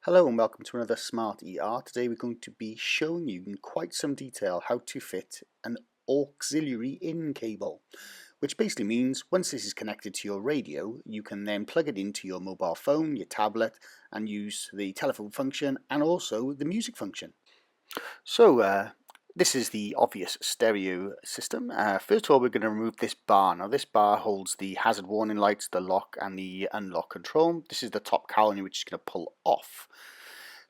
Hello and welcome to another Smart ER. Today we're going to be showing you in quite some detail how to fit an auxiliary in cable, which basically means once this is connected to your radio, you can then plug it into your mobile phone, your tablet, and use the telephone function and also the music function. So this is the obvious stereo system. First of all, we're going to remove this bar. Now this bar holds the hazard warning lights, the lock and the unlock control. This is the top cowling which is going to pull off.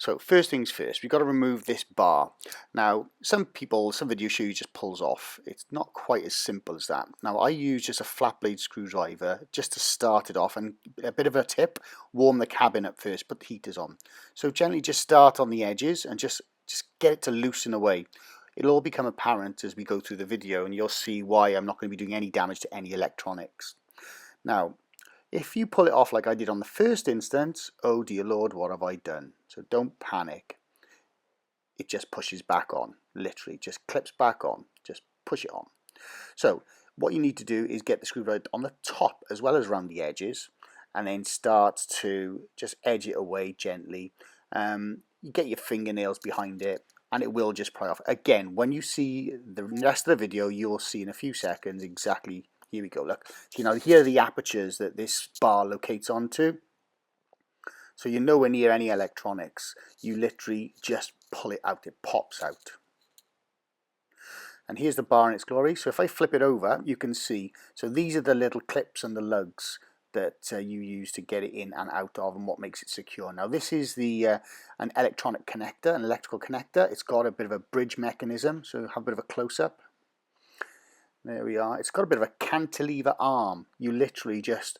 So first things first, we've got to remove this bar. Now some videos show you just pulls off. It's not quite as simple as that. Now I use just a flat blade screwdriver just to start it off, and a bit of a tip, warm the cabin up first, put the heaters on. So gently just start on the edges and just get it to loosen away. It'll all become apparent as we go through the video, and you'll see why I'm not going to be doing any damage to any electronics. Now, if you pull it off like I did on the first instance, oh dear Lord, what have I done? So don't panic. It just pushes back on, literally, just clips back on, just push it on. So what you need to do is get the screwdriver on the top as well as around the edges, and then start to just edge it away gently. You get your fingernails behind it and it will just pry off. Again, when you see the rest of the video, you'll see in a few seconds exactly. Here we go, look. So, here are the apertures that this bar locates onto. So you're nowhere near any electronics. You literally just pull it out, it pops out. And here's the bar in its glory. So if I flip it over, you can see, so these are the little clips and the lugs that you use to get it in and out of, and what makes it secure. Now this is the an electronic connector, an electrical connector. It's got a bit of a bridge mechanism, so have a bit of a close-up. There we are. It's got a bit of a cantilever arm. You literally just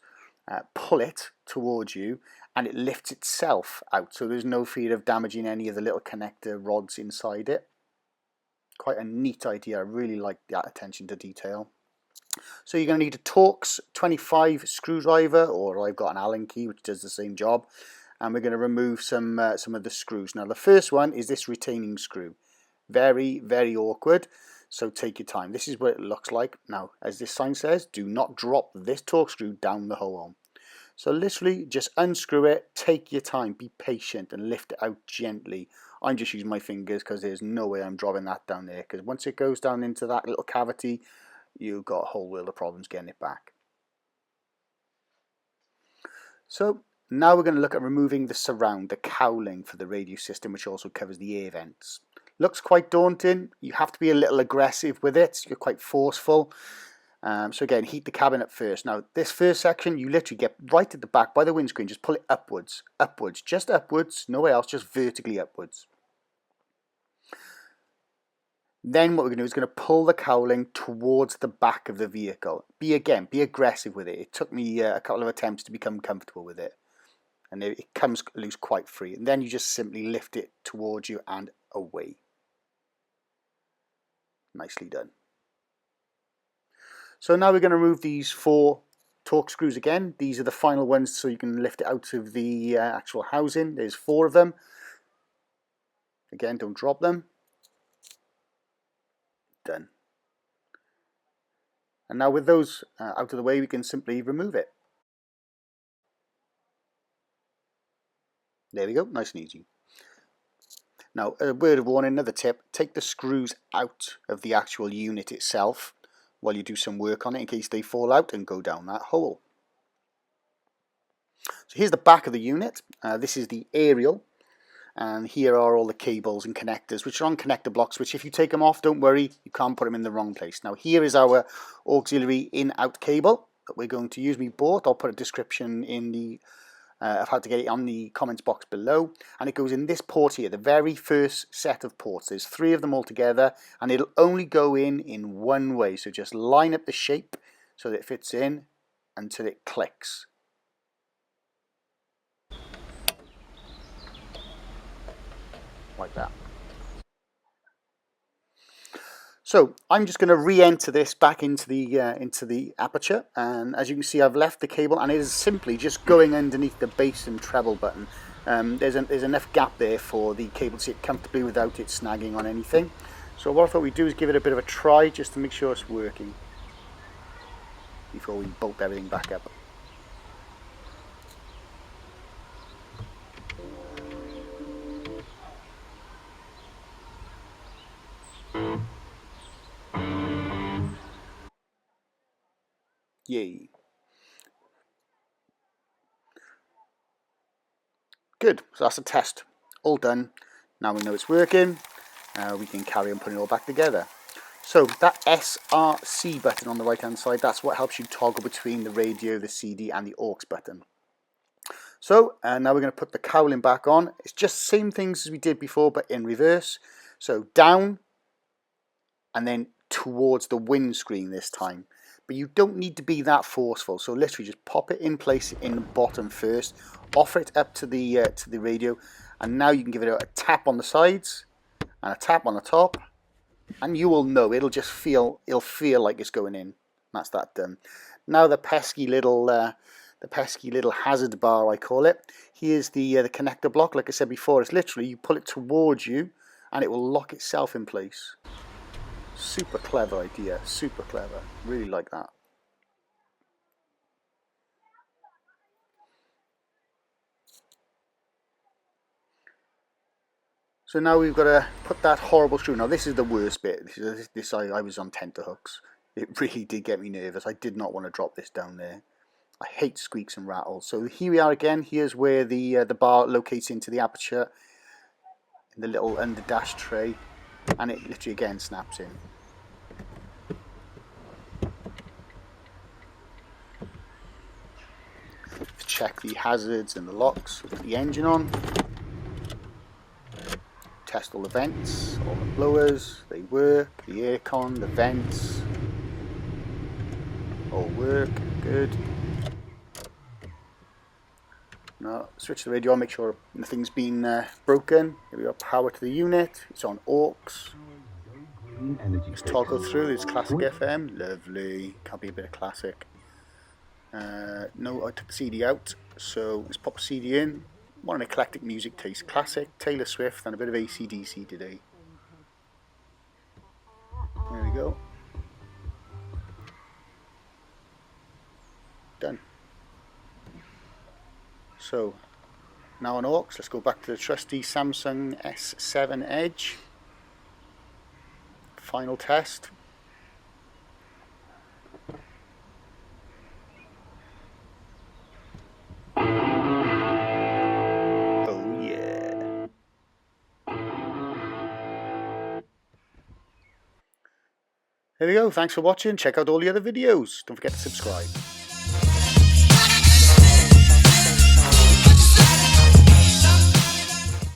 pull it towards you and it lifts itself out, so there's no fear of damaging any of the little connector rods inside it. Quite a neat idea. I really like that attention to detail. So you're going to need a Torx 25 screwdriver, or I've got an Allen key which does the same job, and we're going to remove some of the screws. Now the first one is this retaining screw. Very, very awkward, so take your time. This is what it looks like. Now, as this sign says, do not drop this Torx screw down the hole. So literally just unscrew it, take your time, be patient and lift it out gently. I'm just using my fingers because there's no way I'm dropping that down there, because once it goes down into that little cavity, you've got a whole world of problems getting it back. So now we're going to look at removing the surround, the cowling for the radio system, which also covers the air vents. Looks quite daunting. You have to be a little aggressive with it. You're quite forceful. So again, heat the cabin up first. Now this first section, you literally get right at the back by the windscreen, just pull it upwards, just upwards, nowhere else, just vertically upwards. Then what we're going to do is going to pull the cowling towards the back of the vehicle. Be aggressive with it. It took me a couple of attempts to become comfortable with it. And it comes loose quite free. And then you just simply lift it towards you and away. Nicely done. So now we're going to remove these 4 Torx screws again. These are the final ones, so you can lift it out of the actual housing. There's 4 of them. Again, don't drop them. Done. And now with those out of the way, we can simply remove it. There we go, nice and easy. Now, a word of warning, another tip, take the screws out of the actual unit itself while you do some work on it in case they fall out and go down that hole. So here's the back of the unit. This is the aerial. And here are all the cables and connectors, which are on connector blocks, which if you take them off, don't worry, you can't put them in the wrong place. Now here is our auxiliary in-out cable that we're going to use. We bought, I'll put a description in the of how to get it on the comments box below. And it goes in this port here, the very first set of ports. There's 3 of them all together, and it'll only go in one way. So just line up the shape so that it fits in until it clicks. Like that. So I'm just going to re-enter this back into the aperture, and as you can see, I've left the cable, and it is simply just going underneath the bass and treble button. There's enough gap there for the cable to sit comfortably without it snagging on anything. So what I thought we'd do is give it a bit of a try just to make sure it's working before we bolt everything back up. Yay. Good, so that's a test. All done. Now we know it's working. We can carry on putting it all back together. So that SRC button on the right hand side, that's what helps you toggle between the radio, the CD and the aux button. So now we're going to put the cowling back on. It's just the same things as we did before but in reverse. So down and then towards the windscreen this time. But you don't need to be that forceful. So literally just pop it in place in the bottom first, offer it up to the radio, and now you can give it a tap on the sides and a tap on the top, and you will know it'll feel like it's going in. That's that done. Now the pesky little hazard bar, I call it. Here's the connector block. Like I said before, it's literally you pull it towards you and it will lock itself in place. Super clever idea, super clever. Really like that. So now we've got to put that horrible screw. Now this is the worst bit. I was on tenterhooks. It really did get me nervous. I did not want to drop this down there. I hate squeaks and rattles. So here we are again. Here's where the bar locates into the aperture in the little under dash tray, and it literally again snaps in. To check the hazards and the locks, put the engine on. Test all the vents, all the blowers, they work, the aircon, the vents, all work, good. Now switch the radio on, make sure nothing's been broken. Here we go, power to the unit, it's on aux. Let's toggle through, this classic FM, lovely, can't be a bit of classic. No, I took the CD out, so let's pop the CD in. What an eclectic music taste, classic, Taylor Swift and a bit of AC/DC today. There we go. Done. So now on aux, let's go back to the trusty Samsung S7 Edge. Final test. Oh yeah. There we go, thanks for watching. Check out all the other videos. Don't forget to subscribe.